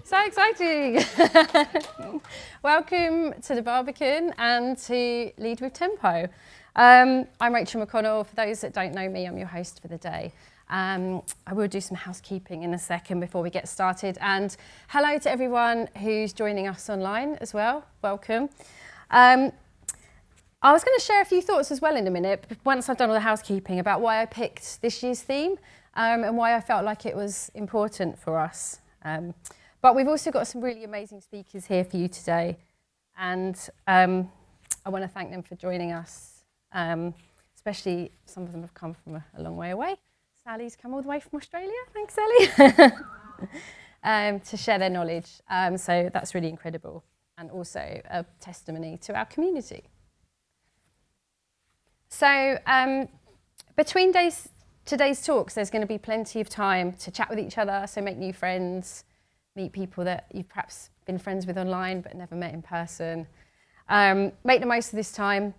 So exciting! Welcome to the Barbican and to Lead with Tempo. I'm Rachel McConnell. For those that don't know me, I'm your host for the day. I will do some housekeeping in a second before we get started. And hello to everyone who's joining us online as well. Welcome. I was going to share a few thoughts as well in a minute, once I've done all the housekeeping, about why I picked this year's theme and why I felt like it was important for us. But we've also got some really amazing speakers here for you today, and I want to thank them for joining us, especially some of them have come from a long way away. Sally's come all the way from Australia, thanks Sally, to share their knowledge. So that's really incredible, and also a testimony to our community. So between today's talks, there's going to be plenty of time to chat with each other, so make new friends, meet people that you've perhaps been friends with online but never met in person. Make the most of this time,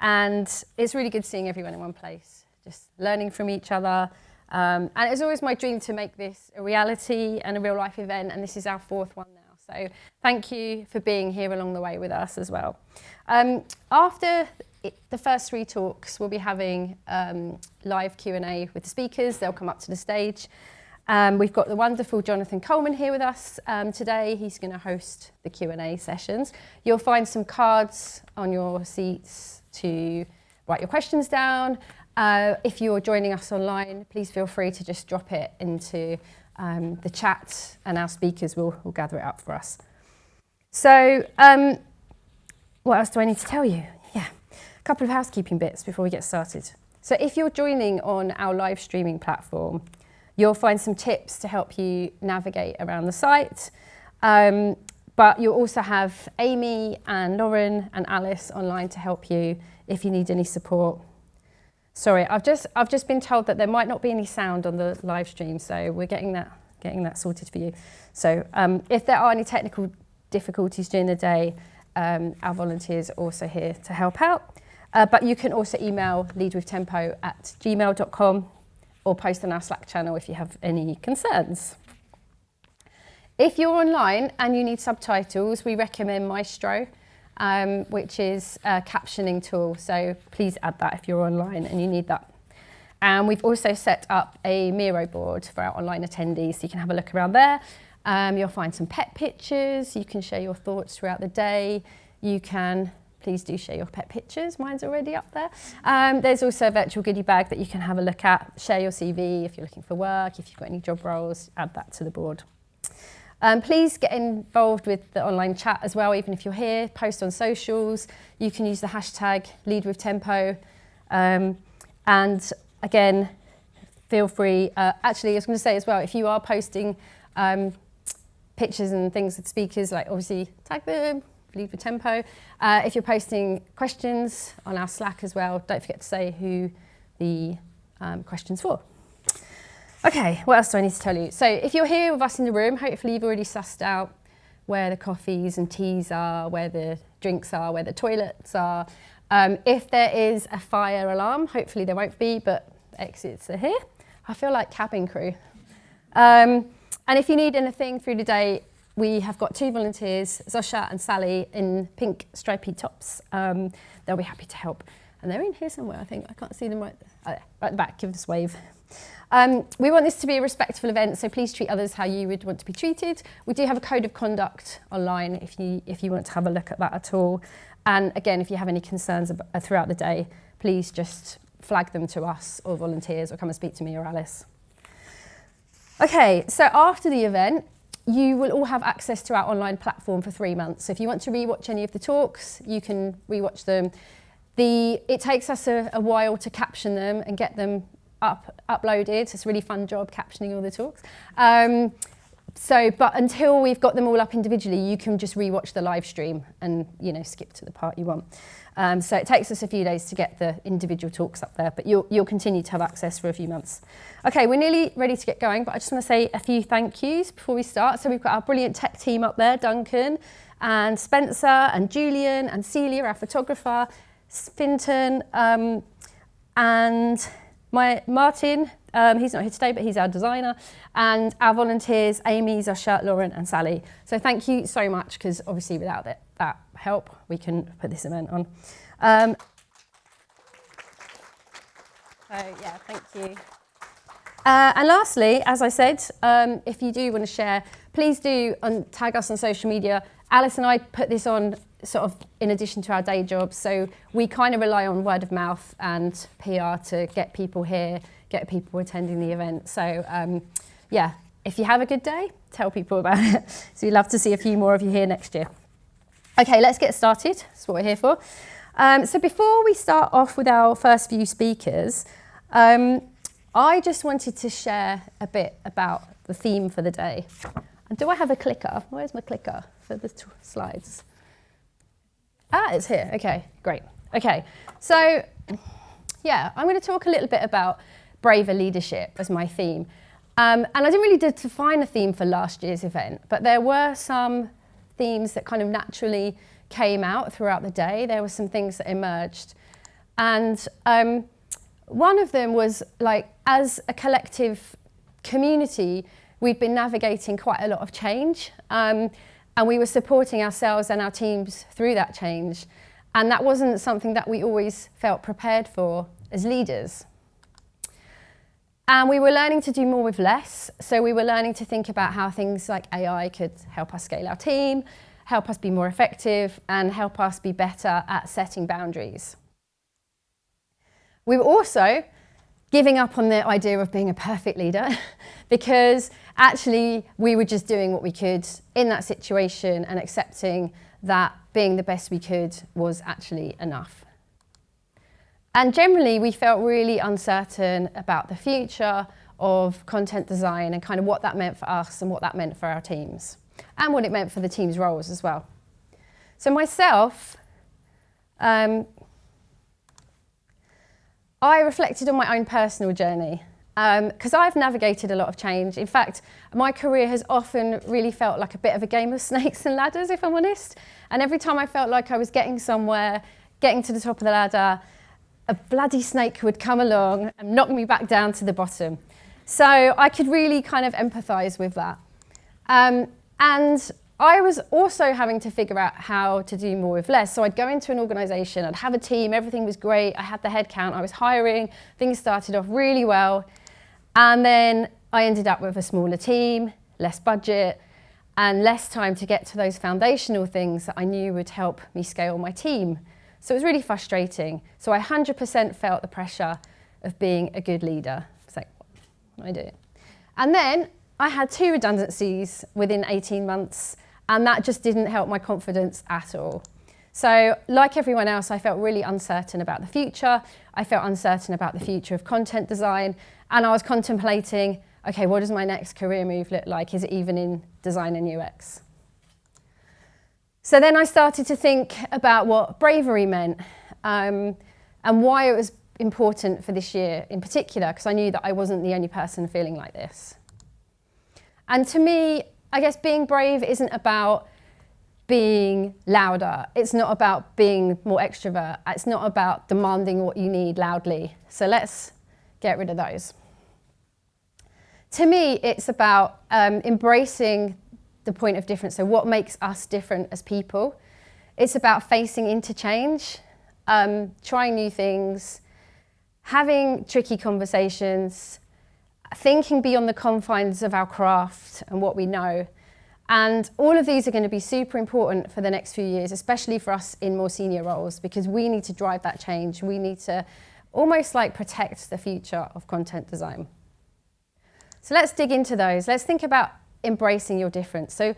and it's really good seeing everyone in one place, just learning from each other. And it's always my dream to make this a reality and a real life event, and this is our fourth one now. So thank you for being here along the way with us as well. After the first three talks, we'll be having live Q&A with the speakers. They'll come up to the stage. We've got the wonderful Jonathan Coleman here with us today. He's going to host the Q&A sessions. You'll find some cards on your seats to write your questions down. If you're joining us online, please feel free to just drop it into the chat, and our speakers will gather it up for us. So what else do I need to tell you? Yeah, a couple of housekeeping bits before we get started. So if you're joining on our live streaming platform, you'll find some tips to help you navigate around the site. But you'll also have Amy and Lauren and Alice online to help you if you need any support. Sorry, I've just been told that there might not be any sound on the live stream, so we're getting that sorted for you. So if there are any technical difficulties during the day, our volunteers are also here to help out. But you can also email leadwithtempo@gmail.com or post on our Slack channel if you have any concerns. If you're online and you need subtitles, we recommend Maestro, which is a captioning tool. So please add that if you're online and you need that. And we've also set up a Miro board for our online attendees, so you can have a look around there. You'll find some pet pictures. You can share your thoughts throughout the day. Please do share your pet pictures. Mine's already up there. There's also a virtual goodie bag that you can have a look at. Share your CV if you're looking for work, if you've got any job roles, add that to the board. Please get involved with the online chat as well, even if you're here. Post on socials. You can use the hashtag #LeadWithTempo. And again, feel free. Actually, I was going to say as well, if you are posting pictures and things with speakers, like obviously tag them, Lead with Tempo. If you're posting questions on our Slack as well, don't forget to say who the question's for. Okay, what else do I need to tell you? So if you're here with us in the room, hopefully you've already sussed out where the coffees and teas are, where the drinks are, where the toilets are. If there is a fire alarm, hopefully there won't be, but exits are here. I feel like cabin crew. And if you need anything through the day, we have got two volunteers, Zosha and Sally, in pink stripy tops. They'll be happy to help. And they're in here somewhere, I think. I can't see them right there. Right at the back, give us a wave. We want this to be a respectful event, so please treat others how you would want to be treated. We do have a code of conduct online if you want to have a look at that at all. And again, if you have any concerns throughout the day, please just flag them to us or volunteers, or come and speak to me or Alice. Okay, so after the event, you will all have access to our online platform for 3 months. So if you want to rewatch any of the talks, you can rewatch them. It takes us a while to caption them and get them uploaded. It's a really fun job captioning all the talks. But until we've got them all up individually, you can just rewatch the live stream and skip to the part you want. So it takes us a few days to get the individual talks up there, but you'll continue to have access for a few months. Okay, we're nearly ready to get going, but I just want to say a few thank yous before we start. So we've got our brilliant tech team up there, Duncan and Spencer and Julian and Celia, our photographer, Finton, and Martin, He's not here today, but he's our designer. And our volunteers, Amy, Zosha, Lauren, and Sally. So thank you so much, because obviously without that help, we couldn't put this event on. So yeah, thank you. And lastly, as I said, if you do want to share, please do tag us on social media. Alice and I put this on sort of in addition to our day jobs, so we kind of rely on word of mouth and PR to get people here, get people attending the event. So yeah, if you have a good day, tell people about it. So we'd love to see a few more of you here next year. Okay, let's get started. That's what we're here for. So before we start off with our first few speakers, I just wanted to share a bit about the theme for the day. And do I have a clicker? Where's my clicker for the slides? Ah, it's here. Okay, great. Okay, so yeah, I'm going to talk a little bit about braver leadership as my theme. And I didn't really define a theme for last year's event, but there were some themes that kind of naturally came out throughout the day. There were some things that emerged. And one of them was, like, as a collective community, we'd been navigating quite a lot of change. And we were supporting ourselves and our teams through that change. And that wasn't something that we always felt prepared for as leaders. And we were learning to do more with less. So we were learning to think about how things like AI could help us scale our team, help us be more effective, and help us be better at setting boundaries. We were also giving up on the idea of being a perfect leader because actually we were just doing what we could in that situation and accepting that being the best we could was actually enough. And generally we felt really uncertain about the future of content design and kind of what that meant for us and what that meant for our teams and what it meant for the team's roles as well. So myself, I reflected on my own personal journey because I've navigated a lot of change. In fact, my career has often really felt like a bit of a game of snakes and ladders, if I'm honest. And every time I felt like I was getting somewhere, getting to the top of the ladder, a bloody snake would come along and knock me back down to the bottom. So I could really kind of empathise with that. And I was also having to figure out how to do more with less. So I'd go into an organisation, I'd have a team, everything was great, I had the headcount, I was hiring, things started off really well. And then I ended up with a smaller team, less budget, and less time to get to those foundational things that I knew would help me scale my team. So it was really frustrating. So I 100% felt the pressure of being a good leader. It's like, what do I do? And then I had 2 redundancies within 18 months. And that just didn't help my confidence at all. So like everyone else, I felt really uncertain about the future. I felt uncertain about the future of content design. And I was contemplating, okay, what does my next career move look like? Is it even in design and UX? So then I started to think about what bravery meant and why it was important for this year in particular, because I knew that I wasn't the only person feeling like this. And to me, I guess being brave isn't about being louder. It's not about being more extrovert. It's not about demanding what you need loudly. So let's get rid of those. To me, it's about embracing the point of difference. So what makes us different as people? It's about facing into change, trying new things, having tricky conversations, thinking beyond the confines of our craft and what we know. And all of these are going to be super important for the next few years, especially for us in more senior roles, because we need to drive that change. We need to almost like protect the future of content design. So let's dig into those. Let's think about embracing your difference. So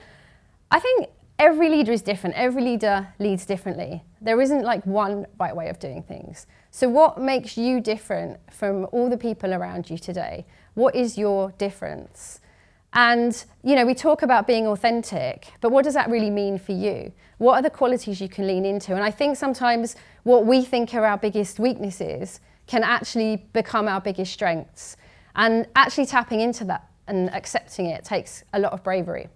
I think every leader is different. Every leader leads differently. There isn't like one right way of doing things. So what makes you different from all the people around you today? What is your difference? And, you know, we talk about being authentic, but what does that really mean for you? What are the qualities you can lean into? And I think sometimes what we think are our biggest weaknesses can actually become our biggest strengths. And actually tapping into that and accepting it takes a lot of bravery.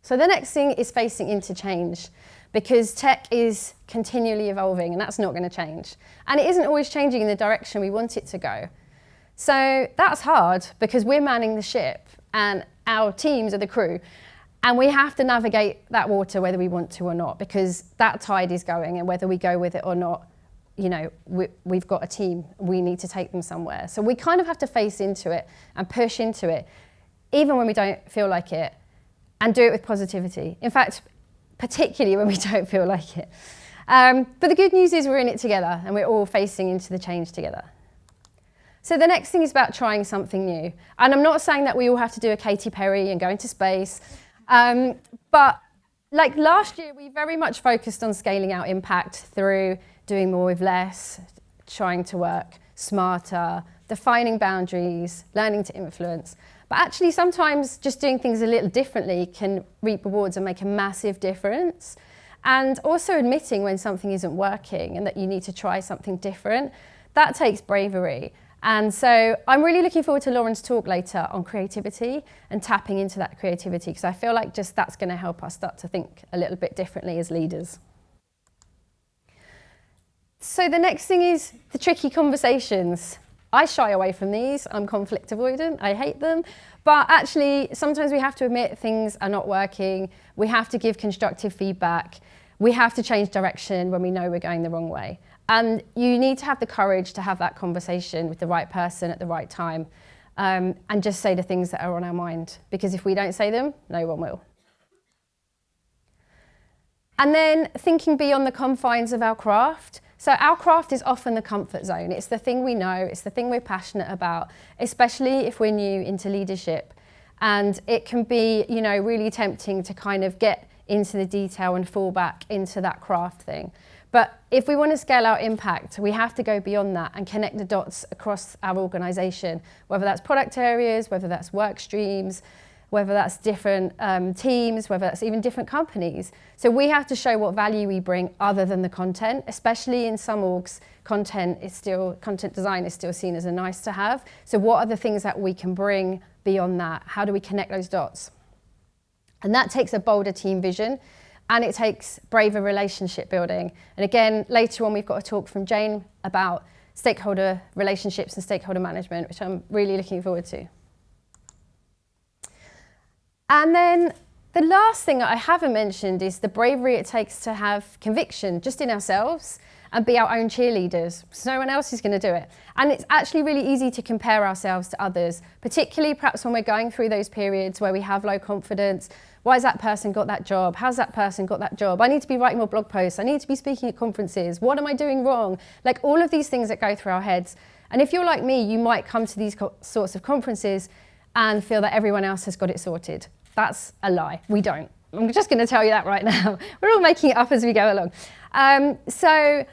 So the next thing is facing into change. because tech is continually evolving and that's not going to change. And it isn't always changing in the direction we want it to go. So that's hard because we're manning the ship and our teams are the crew. And we have to navigate that water whether we want to or not, because that tide is going, and whether we go with it or not, you know, we've got a team, we need to take them somewhere. So we kind of have to face into it and push into it, even when we don't feel like it, and do it with positivity. In fact, particularly when we don't feel like it. But the good news is we're in it together and we're all facing into the change together. So the next thing is about trying something new. And I'm not saying that we all have to do a Katy Perry and go into space. But like last year, we very much focused on scaling out impact through doing more with less, trying to work smarter, defining boundaries, learning to influence. But actually, sometimes just doing things a little differently can reap rewards and make a massive difference. And also admitting when something isn't working and that you need to try something different, that takes bravery. And so I'm really looking forward to Lauren's talk later on creativity and tapping into that creativity, because I feel like just that's going to help us start to think a little bit differently as leaders. So the next thing is the tricky conversations. I shy away from these. I'm conflict avoidant. I hate them. But actually, sometimes we have to admit things are not working. We have to give constructive feedback. We have to change direction when we know we're going the wrong way. And you need to have the courage to have that conversation with the right person at the right time, and just say the things that are on our mind. Because if we don't say them, no one will. And then thinking beyond the confines of our craft. So our craft is often the comfort zone. It's the thing we know, it's the thing we're passionate about, especially if we're new into leadership. And it can be, you know, really tempting to kind of get into the detail and fall back into that craft thing. But if we want to scale our impact, we have to go beyond that and connect the dots across our organisation, whether that's product areas, whether that's work streams, whether that's different teams, whether that's even different companies. So we have to show what value we bring other than the content, especially in some orgs, content design is still seen as a nice to have. So what are the things that we can bring beyond that? How do we connect those dots? And that takes a bolder team vision, and it takes braver relationship building. And again, later on, we've got a talk from Jane about stakeholder relationships and stakeholder management, which I'm really looking forward to. And then the last thing that I haven't mentioned is the bravery it takes to have conviction just in ourselves and be our own cheerleaders, so no one else is going to do it. And it's actually really easy to compare ourselves to others, particularly perhaps when we're going through those periods where we have low confidence. Why has that person got that job? How's that person got that job? I need to be writing more blog posts. I need to be speaking at conferences. What am I doing wrong? Like all of these things that go through our heads. And if you're like me, you might come to these sorts of conferences and feel that everyone else has got it sorted. That's a lie. We don't. I'm just going to tell you that right now. We're all making it up as we go along. So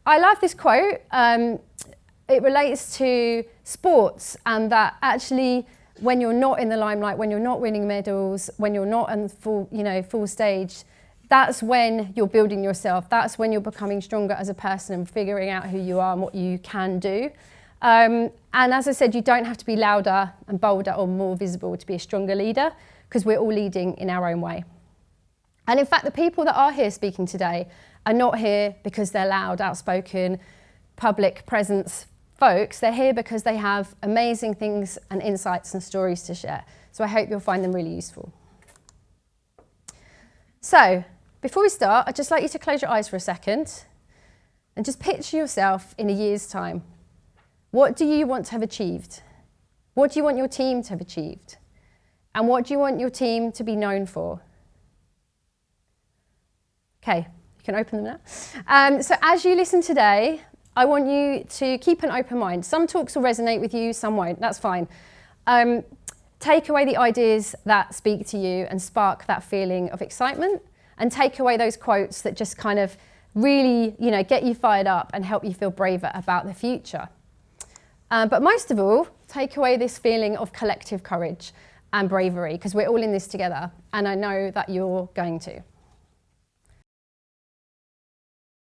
I love this quote. It relates to sports, and that actually when you're not in the limelight, when you're not winning medals, when you're not on full stage, that's when you're building yourself. That's when you're becoming stronger as a person and figuring out who you are and what you can do. And as I said, you don't have to be louder and bolder or more visible to be a stronger leader, because we're all leading in our own way. And in fact, the people that are here speaking today are not here because they're loud, outspoken, public presence folks. They're here because they have amazing things and insights and stories to share. So I hope you'll find them really useful. So before we start, I'd just like you to close your eyes for a second and just picture yourself in a year's time. What do you want to have achieved? What do you want your team to have achieved? And what do you want your team to be known for? Okay, you can open them now. So as you listen today, I want you to keep an open mind. Some talks will resonate with you, some won't. That's fine. Take away the ideas that speak to you and spark that feeling of excitement, and take away those quotes that just kind of really, get you fired up and help you feel braver about the future. But most of all, take away this feeling of collective courage and bravery, because we're all in this together, and I know that you're going to.